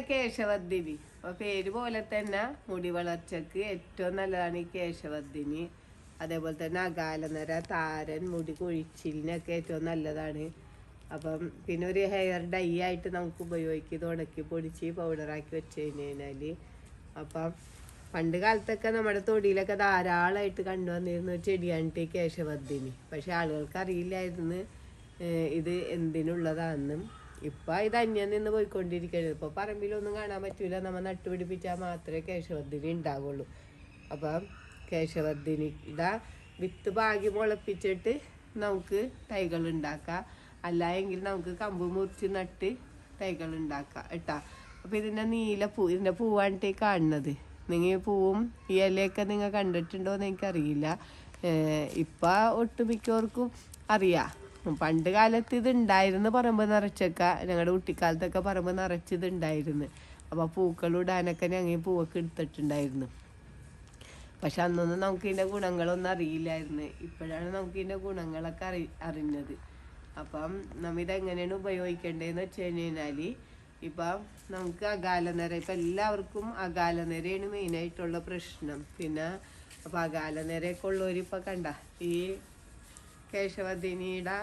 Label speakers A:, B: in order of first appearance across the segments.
A: കേശവർദ്ധിനി. അപ്പൊ പേര് പോലെ തന്നെ മുടി വളർച്ചക്ക് ഏറ്റവും നല്ലതാണ് ഈ കേശവർദ്ധിനി. അതേപോലെ തന്നെ അകാലനര, താരൻ, മുടി കൊഴിച്ചിലിനൊക്കെ ഏറ്റവും നല്ലതാണ്. അപ്പം പിന്നെ ഒരു ഹെയർ ഡൈ ആയിട്ട് നമുക്ക് ഉപയോഗിക്കും. ഇത് ഉണക്കി പൊടിച്ച് പൗഡറാക്കി വെച്ച് കഴിഞ്ഞാൽ. അപ്പം പണ്ട് കാലത്തൊക്കെ നമ്മുടെ തൊടിയിലൊക്കെ ധാരാളമായിട്ട് കണ്ടുവന്നിരുന്ന ഒരു ചെടിയാണ് ഈ കേശവർദ്ധിനി. പക്ഷെ ആളുകൾക്ക് അറിയില്ലായിരുന്നു ഇത് എന്തിനുള്ളതാണെന്നും. ഇപ്പം ഇത് അന്യം നിന്ന് പോയിക്കൊണ്ടിരിക്കുന്നത്. ഇപ്പോൾ പറമ്പിലൊന്നും കാണാൻ പറ്റൂല. നമ്മൾ നട്ടുപിടിപ്പിച്ചാൽ മാത്രമേ കേശവർദ്ധിനി ഉണ്ടാവുള്ളൂ. അപ്പം കേശവർദ്ധിനിയുടെ വിത്ത് പാകി മുളപ്പിച്ചിട്ട് നമുക്ക് തൈകൾ ഉണ്ടാക്കാം. അല്ല എങ്കിൽ നമുക്ക് കമ്പ് മുറിച്ച് നട്ട് തൈകൾ ഉണ്ടാക്കാം കേട്ടാ. അപ്പം ഇതിൻ്റെ ഇതിൻ്റെ പൂവാണ് കാണുന്നത്. നിങ്ങൾ പൂവും ഈ ഇലയൊക്കെ നിങ്ങൾ കണ്ടിട്ടുണ്ടോ എന്ന് എനിക്കറിയില്ല. ഇപ്പം ഒട്ടുമിക്കവർക്കും അറിയാം. പണ്ട് കാലത്ത് ഇത് ഉണ്ടായിരുന്നു. പറമ്പ് നിറച്ചൊക്കെ ഞങ്ങളുടെ കുട്ടിക്കാലത്തൊക്കെ പറമ്പ് നിറച്ചിതുണ്ടായിരുന്നു. അപ്പോൾ പൂക്കളിടാനൊക്കെ ഞങ്ങൾ പൂവൊക്കെ എടുത്തിട്ടുണ്ടായിരുന്നു. പക്ഷെ അന്നൊന്നും നമുക്ക് ഇതിൻ്റെ ഗുണങ്ങളൊന്നും അറിയില്ലായിരുന്നു. ഇപ്പോഴാണ് നമുക്ക് ഇതിൻ്റെ ഗുണങ്ങളൊക്കെ അറിഞ്ഞത്. അപ്പം നമ്മ ഇതെങ്ങനെയാണ് ഉപയോഗിക്കേണ്ടതെന്ന് വെച്ച് കഴിഞ്ഞാൽ ഇപ്പം നമുക്ക് അകാലനര, ഇപ്പം എല്ലാവർക്കും അകാലനരയാണ് മെയിനായിട്ടുള്ള പ്രശ്നം. പിന്നെ അപ്പം അകാലനരയൊക്കെ ഉള്ളവരിപ്പോൾ കണ്ട ഈ കേശവർദ്ധിനിയുടെ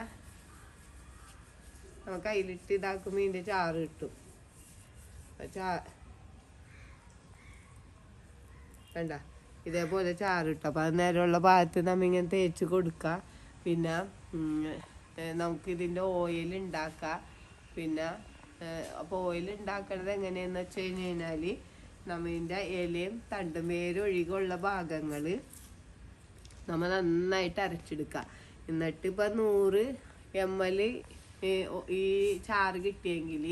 A: നമുക്ക് അതിലിട്ട് ഇതാക്കുമ്പോൾ ഇതിൻ്റെ ചാറ് കിട്ടും. കണ്ട ഇതേപോലെ ചാറ് കിട്ടും. അപ്പം അത് നേരമുള്ള ഭാഗത്ത് നമ്മ ഇങ്ങനെ തേച്ച് കൊടുക്കുക. പിന്നെ നമുക്കിതിൻ്റെ ഓയിൽ ഉണ്ടാക്കാം. പിന്നെ അപ്പോൾ ഓയിൽ ഉണ്ടാക്കണത് എങ്ങനെയാണെന്ന് വെച്ച് കഴിഞ്ഞാൽ നമ്മതിൻ്റെ ഇലയും തണ്ടും വേരൊഴികെയുള്ള ഭാഗങ്ങൾ നമ്മൾ നന്നായിട്ട് അരച്ചെടുക്കുക. എന്നിട്ട് ഇപ്പം 100 ml ഈ ചാറ് കിട്ടിയെങ്കിൽ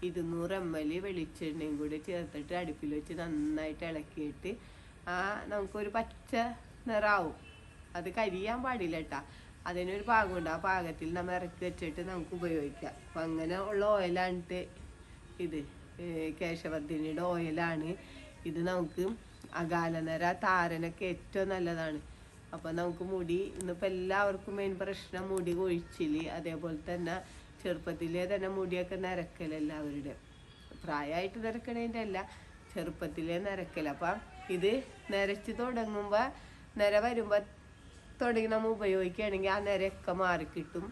A: 200 ml വെളിച്ചെണ്ണയും കൂടി ചേർത്തിട്ട് അടുപ്പിൽ വെച്ച് നന്നായിട്ട് ഇളക്കിയിട്ട് നമുക്കൊരു പച്ച നിറാവും. അത് കരിയാൻ പാടില്ല കേട്ടോ. അതിനൊരു പാകമുണ്ട്. ആ പാകത്തിൽ നമ്മൾ ഇറക്കി വെച്ചിട്ട് നമുക്ക് ഉപയോഗിക്കാം. അപ്പം അങ്ങനെ ഉള്ള ഓയിലാണിട്ട് ഇത് കേശവർദ്ധിനിയുടെ ഓയിലാണ് ഇത്. നമുക്ക് അകാലനര, താരനൊക്കെ ഏറ്റവും നല്ലതാണ്. അപ്പം നമുക്ക് മുടി ഇന്നിപ്പോൾ എല്ലാവർക്കും മെയിൻ പ്രശ്നം മുടി കൊഴിച്ചിൽ. അതേപോലെ തന്നെ ചെറുപ്പത്തിലേ തന്നെ മുടിയൊക്കെ നരക്കൽ എല്ലാവരുടെ. പ്രായമായിട്ട് നരക്കണതിൻ്റെ അല്ല, ചെറുപ്പത്തിലേ നരക്കൽ. അപ്പം ഇത് നരച്ച് തുടങ്ങുമ്പോൾ നിര വരുമ്പോൾ തുടങ്ങി നമ്മൾ ഉപയോഗിക്കുകയാണെങ്കിൽ ആ നിരയൊക്കെ മാറിക്കിട്ടും.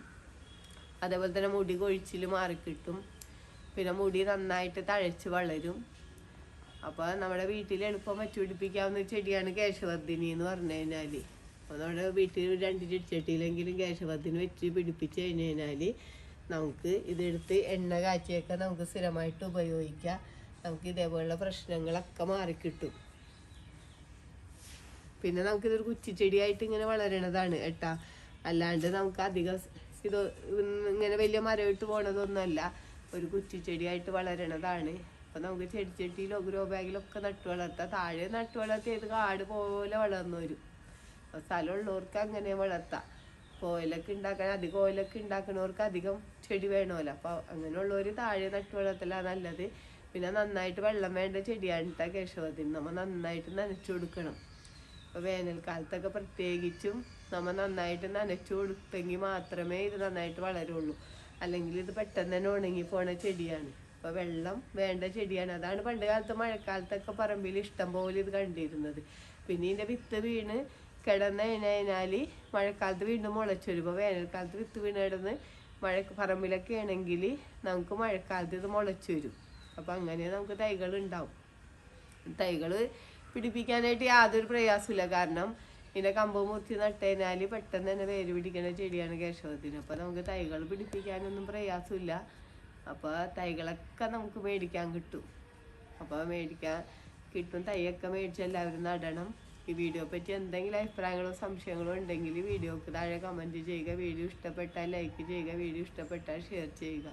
A: അതേപോലെ തന്നെ മുടി കൊഴിച്ചിൽ മാറിക്കിട്ടും. പിന്നെ മുടി നന്നായിട്ട് തഴച്ച് വളരും. അപ്പോൾ നമ്മുടെ വീട്ടിൽ എളുപ്പം വച്ചുപിടിപ്പിക്കാവുന്ന ചെടിയാണ് കേശവർദ്ധിനി എന്ന് പറഞ്ഞു കഴിഞ്ഞാൽ. അപ്പോൾ നമ്മുടെ വീട്ടിൽ 2 ചെടിച്ചട്ടിയിലെങ്കിലും കേശവർദ്ധിനി വെച്ച് പിടിപ്പിച്ച് കഴിഞ്ഞ് കഴിഞ്ഞാൽ നമുക്ക് ഇതെടുത്ത് എണ്ണ കാച്ചിയൊക്കെ നമുക്ക് സ്ഥിരമായിട്ട് ഉപയോഗിക്കാം. നമുക്ക് ഇതേപോലുള്ള പ്രശ്നങ്ങളൊക്കെ മാറിക്കിട്ടും. പിന്നെ നമുക്കിതൊരു കുറ്റിച്ചെടിയായിട്ട് ഇങ്ങനെ വളരണതാണ് കേട്ടാ. അല്ലാണ്ട് നമുക്ക് അധികം ഇത് ഇങ്ങനെ വലിയ മരമിട്ട് പോണതൊന്നുമല്ല. ഒരു കുറ്റിച്ചെടിയായിട്ട് വളരണതാണ്. അപ്പം നമുക്ക് ചെടിച്ചട്ടിയിലോ ഗ്രോ ബാഗിലൊക്കെ നട്ടു വളർത്താം. താഴെ നട്ടു വളർത്തിയത് കാട് പോലെ വളർന്നു വരും. അപ്പോൾ സ്ഥലമുള്ളവർക്ക് അങ്ങനെ വളർത്താം. ഓയിലൊക്കെ ഉണ്ടാക്കാൻ അധികം ഓയിലൊക്കെ ഉണ്ടാക്കുന്നവർക്ക് അധികം ചെടി വേണമല്ലോ. അപ്പോൾ അങ്ങനെയുള്ളവർ താഴെ നട്ടു വളർത്തലാണ് നല്ലത്. പിന്നെ നന്നായിട്ട് വെള്ളം വേണ്ട ചെടിയാണ് കേശവർദ്ധിനി. നമ്മൾ നന്നായിട്ട് നനച്ചു കൊടുക്കണം. അപ്പോൾ വേനൽക്കാലത്തൊക്കെ പ്രത്യേകിച്ചും നമ്മൾ നന്നായിട്ട് നനച്ചു കൊടുത്തെങ്കിൽ മാത്രമേ ഇത് നന്നായിട്ട് വളരുള്ളൂ. അല്ലെങ്കിൽ ഇത് പെട്ടെന്ന് തന്നെ ഉണങ്ങി പോണ ചെടിയാണ്. അപ്പോൾ വെള്ളം വേണ്ട ചെടിയാണ്. അതാണ് പണ്ട് കാലത്ത് മഴക്കാലത്തൊക്കെ പറമ്പിൽ ഇഷ്ടം പോലെ ഇത് കണ്ടിരുന്നത്. പിന്നെ ഇതിൻ്റെ വിത്ത് വീണ് കിടന്ന് കഴിഞ്ഞാൽ മഴക്കാലത്ത് വീണ്ടും മുളച്ചു വരും. ഇപ്പോൾ വേനൽക്കാലത്ത് വിത്ത് വീണ് കിടന്ന് പറമ്പിലൊക്കെ ആണെങ്കിൽ നമുക്ക് മഴക്കാലത്ത് ഇത് മുളച്ചു വരും. അപ്പോൾ അങ്ങനെ നമുക്ക് തൈകൾ ഉണ്ടാവും. തൈകൾ പിടിപ്പിക്കാനായിട്ട് യാതൊരു പ്രയാസമില്ല. കാരണം ഇതിൻ്റെ കമ്പ് മുറിച്ച് നട്ടുകഴിഞ്ഞാൽ പെട്ടെന്ന് തന്നെ വേര് പിടിക്കുന്ന ചെടിയാണ് കേശവർദ്ധിനി. അപ്പോൾ നമുക്ക് തൈകൾ പിടിപ്പിക്കാനൊന്നും പ്രയാസമില്ല. അപ്പോൾ തൈകളൊക്കെ നമുക്ക് മേടിക്കാൻ കിട്ടും. അപ്പോൾ മേടിക്കാൻ കിട്ടും. തൈയൊക്കെ മേടിച്ച് എല്ലാവരും നടണം. ഈ വീഡിയോ പറ്റി എന്തെങ്കിലും അഭിപ്രായങ്ങളോ സംശയങ്ങളോ ഉണ്ടെങ്കിൽ വീഡിയോക്ക് താഴെ കമൻറ്റ് ചെയ്യുക. വീഡിയോ ഇഷ്ടപ്പെട്ടാൽ ലൈക്ക് ചെയ്യുക. വീഡിയോ ഇഷ്ടപ്പെട്ടാൽ ഷെയർ ചെയ്യുക.